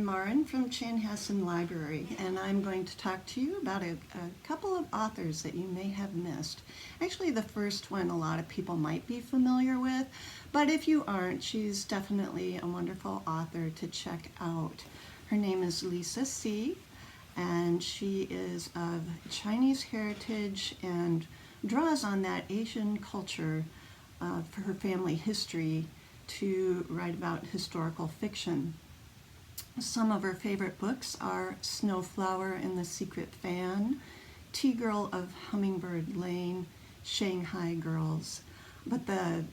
Maren from Chanhassen Library, and I'm going to talk to you about a couple of authors that you may have missed. Actually, the first one a lot of people might be familiar with, but if you aren't, she's definitely a wonderful author to check out. Her name is Lisa See, and she is of Chinese heritage and draws on that Asian culture for her family history to write about historical fiction. Some of her favorite books are Snowflower and the Secret Fan, Tea Girl of Hummingbird Lane, Shanghai Girls. But the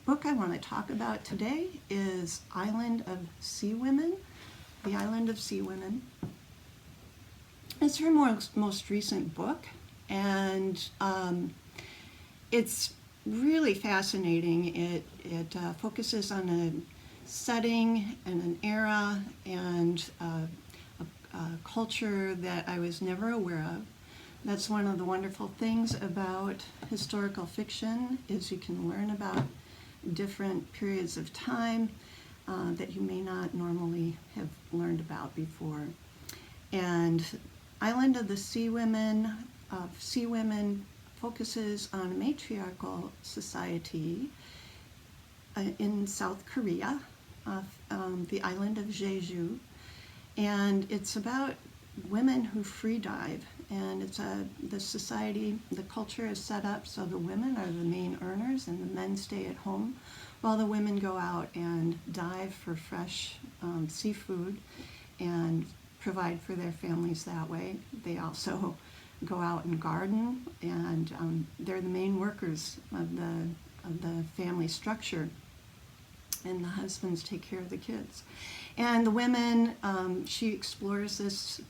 book I want to talk about today is Island of Seawomen, The Island of Seawomen. It's her most recent book, and it's really fascinating. It focuses on a setting and an era and a culture that I was never aware of. That's one of the wonderful things about historical fiction, is you can learn about different periods of time that you may not normally have learned about before. And Island of the Seawomen focuses on a matriarchal society in South Korea, the island of Jeju, and it's about women who free dive. And it's the society, the culture is set up so the women are the main earners and the men stay at home while the women go out and dive for fresh seafood and provide for their families that way. They also go out and garden, and they're the main workers of the family structure, and the husbands take care of the kids. And the women, she explores this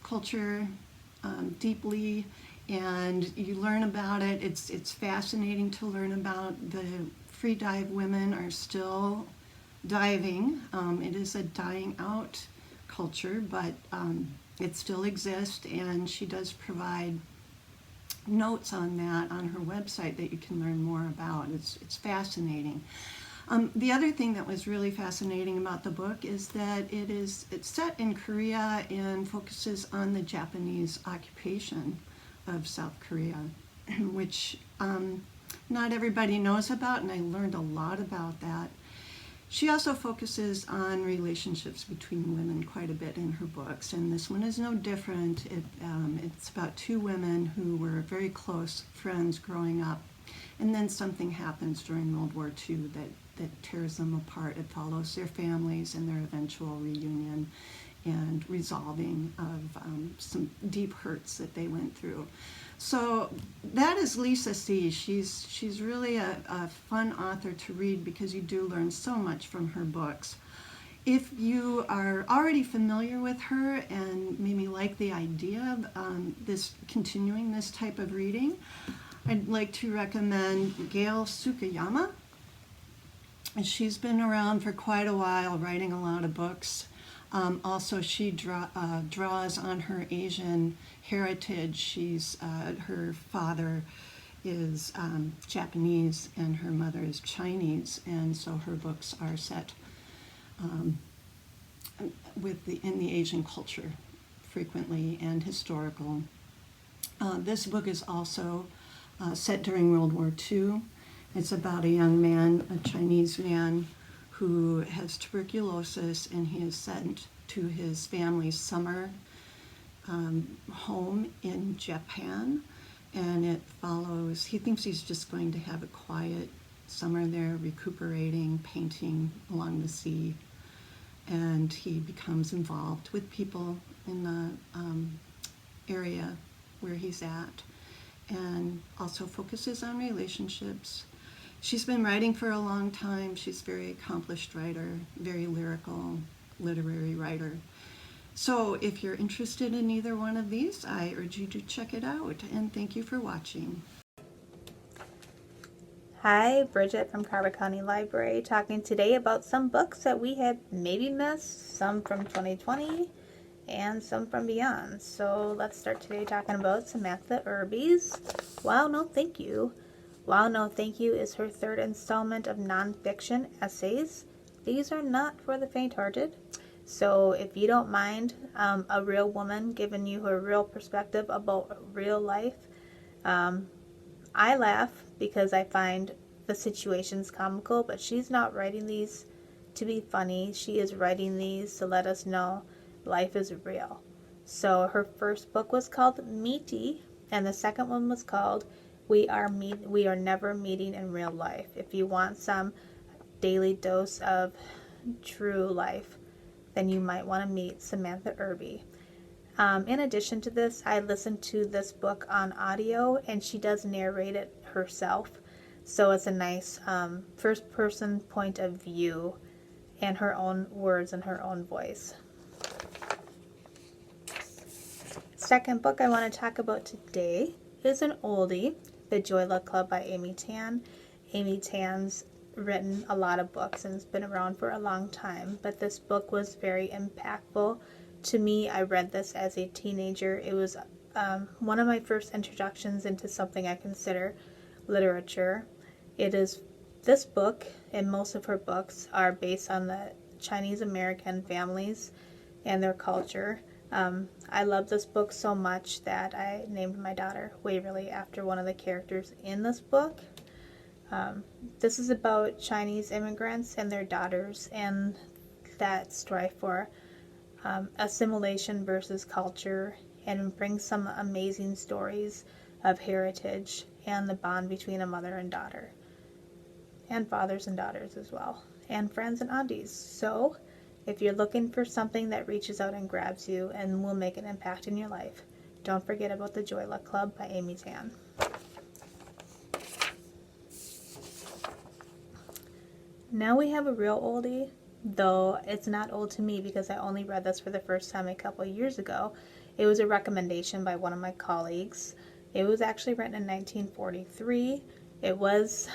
culture deeply, and you learn about it. It's fascinating to learn about the free dive women are still diving. It is a dying out culture, but it still exists, and she does provide notes on that on her website that you can learn more about. It's fascinating. The other thing that was really fascinating about the book is that it's set in Korea and focuses on the Japanese occupation of South Korea, which not everybody knows about, and I learned a lot about that. She also focuses on relationships between women quite a bit in her books, and this one is no different. It's about two women who were very close friends growing up, and then something happens during World War II that tears them apart. It follows their families and their eventual reunion and resolving of some deep hurts that they went through. So that is Lisa See. She's really a fun author to read because you do learn so much from her books. If you are already familiar with her and maybe like the idea of continuing this type of reading, I'd like to recommend Gail Sukayama. She's been around for quite a while, writing a lot of books. Also, she draws on her Asian heritage. Her father is Japanese and her mother is Chinese, and so her books are set in the Asian culture frequently and historical. This book is also set during World War II. It's about a young man, a Chinese man, who has tuberculosis, and he is sent to his family's summer home in Japan, and it follows, he thinks he's just going to have a quiet summer there, recuperating, painting along the sea, and he becomes involved with people in the area where he's at, and also focuses on relationships. She's been writing for a long time. She's a very accomplished writer, very lyrical, literary writer. So if you're interested in either one of these, I urge you to check it out, and thank you for watching. Hi, Bridget from Carver County Library, talking today about some books that we had maybe missed, some from 2020 and some from beyond. So let's start today talking about Samantha Herbies. Wow, no thank you. Wow, no thank you is her third installment of nonfiction essays. These are not for the faint-hearted. So if you don't mind a real woman giving you her real perspective about real life, I laugh because I find the situations comical, but she's not writing these to be funny. She is writing these to let us know life is real. So her first book was called Meaty, and the second one was called We Are Never Meeting in Real Life. If you want some daily dose of true life, then you might want to meet Samantha Herbies. In addition to this, I listened to this book on audio, and she does narrate it herself. So it's a nice first-person point of view and her own words and her own voice. Second book I want to talk about today is an oldie, The Joy Luck Club by Amy Tan. Amy Tan's written a lot of books and has been around for a long time, but this book was very impactful to me. I read this as a teenager. It was one of my first introductions into something I consider literature. This book and most of her books are based on the Chinese American families and their culture. I love this book so much that I named my daughter Waverly after one of the characters in this book. This is about Chinese immigrants and their daughters and that strife for assimilation versus culture, and brings some amazing stories of heritage and the bond between a mother and daughter, and fathers and daughters as well, and friends and aunties. So if you're looking for something that reaches out and grabs you and will make an impact in your life, don't forget about The Joy Luck Club by Amy Tan. Now we have a real oldie, though it's not old to me because I only read this for the first time a couple of years ago. It was a recommendation by one of my colleagues. It was actually written in 1943. It was,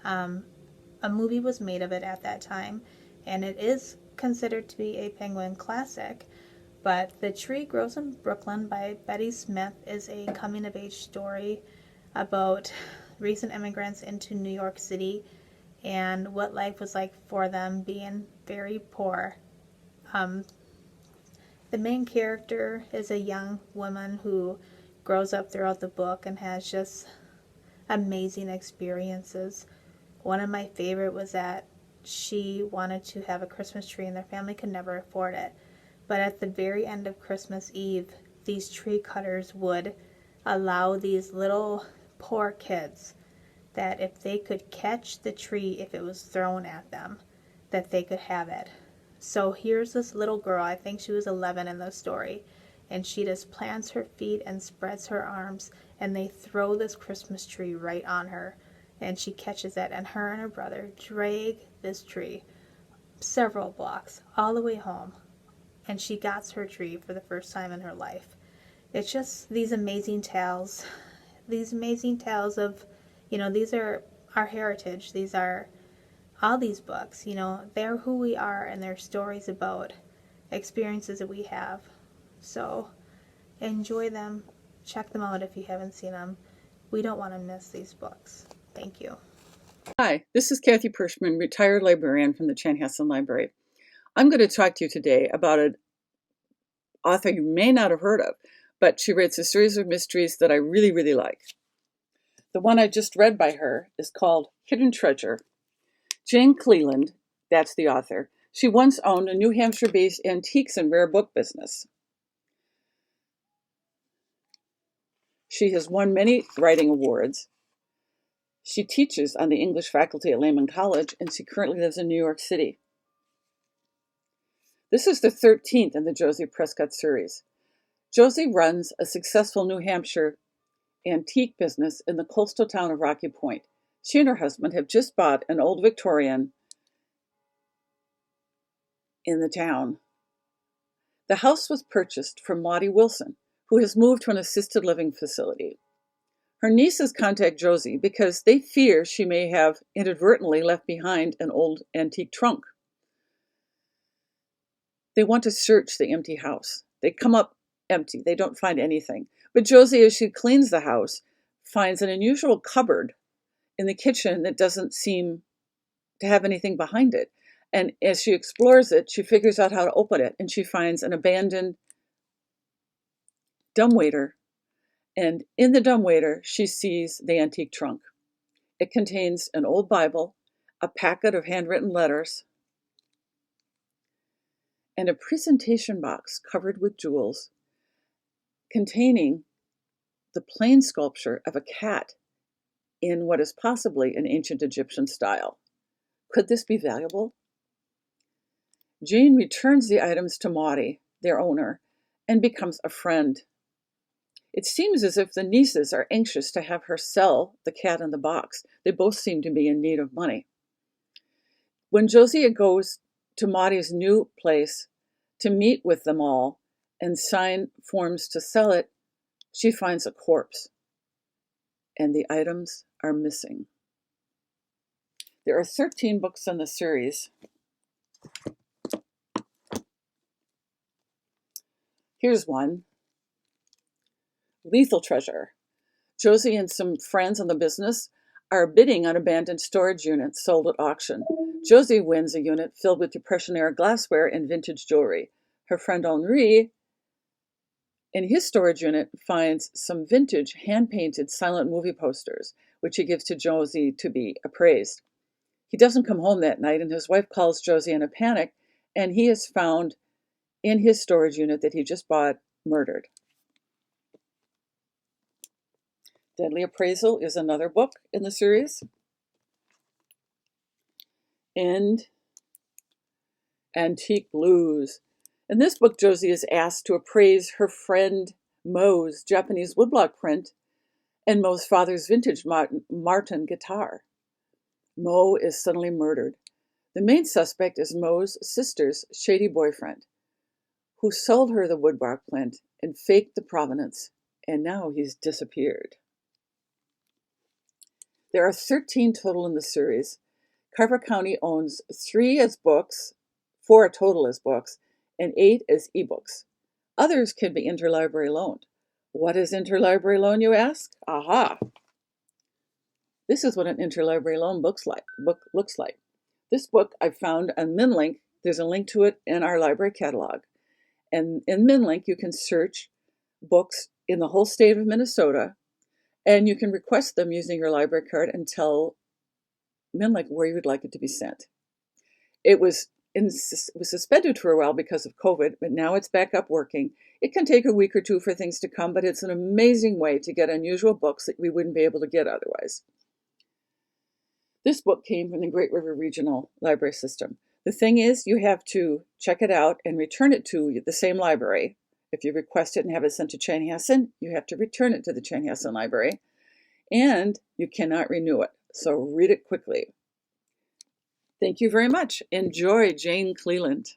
a movie was made of it at that time, and it is considered to be a Penguin classic. But The Tree Grows in Brooklyn by Betty Smith is a coming-of-age story about recent immigrants into New York City and what life was like for them being very poor. The main character is a young woman who grows up throughout the book and has just amazing experiences. One of my favorite was that she wanted to have a Christmas tree and their family could never afford it. But at the very end of Christmas Eve, these tree cutters would allow these little poor kids that if they could catch the tree if it was thrown at them, that they could have it. So here's this little girl, I think she was 11 in the story, and she just plants her feet and spreads her arms, and they throw this Christmas tree right on her, and she catches it, and her and her brother drag this tree several blocks all the way home, and she gets her tree for the first time in her life. It's just these amazing tales of, these are our heritage. These are all these books, they're who we are, and they're stories about experiences that we have. So enjoy them. Check them out if you haven't seen them. We don't want to miss these books. Thank you. Hi, this is Kathy Perchmann, retired librarian from the Chanhassen Library. I'm going to talk to you today about an author you may not have heard of, but she writes a series of mysteries that I really, really like. The one I just read by her is called Hidden Treasure. Jane Cleland, that's the author, she once owned a New Hampshire-based antiques and rare book business. She has won many writing awards. She teaches on the English faculty at Lehman College, and she currently lives in New York City. This is the 13th in the Josie Prescott series. Josie runs a successful New Hampshire antique business in the coastal town of Rocky Point. She and her husband have just bought an old Victorian in the town. The house was purchased from Lottie Wilson, who has moved to an assisted living facility. Her nieces contact Josie because they fear she may have inadvertently left behind an old antique trunk. They want to search the empty house. They come up empty. They don't find anything. But Josie, as she cleans the house, finds an unusual cupboard in the kitchen that doesn't seem to have anything behind it. And as she explores it, she figures out how to open it, and she finds an abandoned dumbwaiter. And in the dumbwaiter, she sees the antique trunk. It contains an old Bible, a packet of handwritten letters, and a presentation box covered with jewels containing the plain sculpture of a cat in what is possibly an ancient Egyptian style. Could this be valuable? Jane returns the items to Maudie, their owner, and becomes a friend. It seems as if the nieces are anxious to have her sell the cat in the box. They both seem to be in need of money. When Josiah goes to Maudie's new place to meet with them all and sign forms to sell it, she finds a corpse, and the items are missing. There are 13 books in the series. Here's one. Lethal Treasure. Josie and some friends in the business are bidding on abandoned storage units sold at auction. Josie wins a unit filled with Depression-era glassware and vintage jewelry. Her friend Henri, in his storage unit, finds some vintage hand-painted silent movie posters, which he gives to Josie to be appraised. He doesn't come home that night, and his wife calls Josie in a panic, and he is found in his storage unit that he just bought, murdered. Deadly Appraisal is another book in the series. And Antique Blues. In this book, Josie is asked to appraise her friend Moe's Japanese woodblock print and Moe's father's vintage Martin guitar. Moe is suddenly murdered. The main suspect is Moe's sister's shady boyfriend, who sold her the woodblock print and faked the provenance, and now he's disappeared. There are 13 total in the series. Carver County owns 3 as books, 4 total as books, and 8 as ebooks. Others can be interlibrary loaned. What is interlibrary loan, you ask? Aha! This is what an interlibrary loan book looks like. This book I found on MinLink. There's a link to it in our library catalog. And in MinLink, you can search books in the whole state of Minnesota, and you can request them using your library card and tell MinLink where you would like it to be sent. It was suspended for a while because of COVID, but now it's back up working. It can take a week or 2 for things to come, but it's an amazing way to get unusual books that we wouldn't be able to get otherwise. This book came from the Great River Regional Library System. The thing is, you have to check it out and return it to the same library. If you request it and have it sent to Chanhassen, you have to return it to the Chanhassen Library, and you cannot renew it. So read it quickly. Thank you very much. Enjoy Jane Cleland.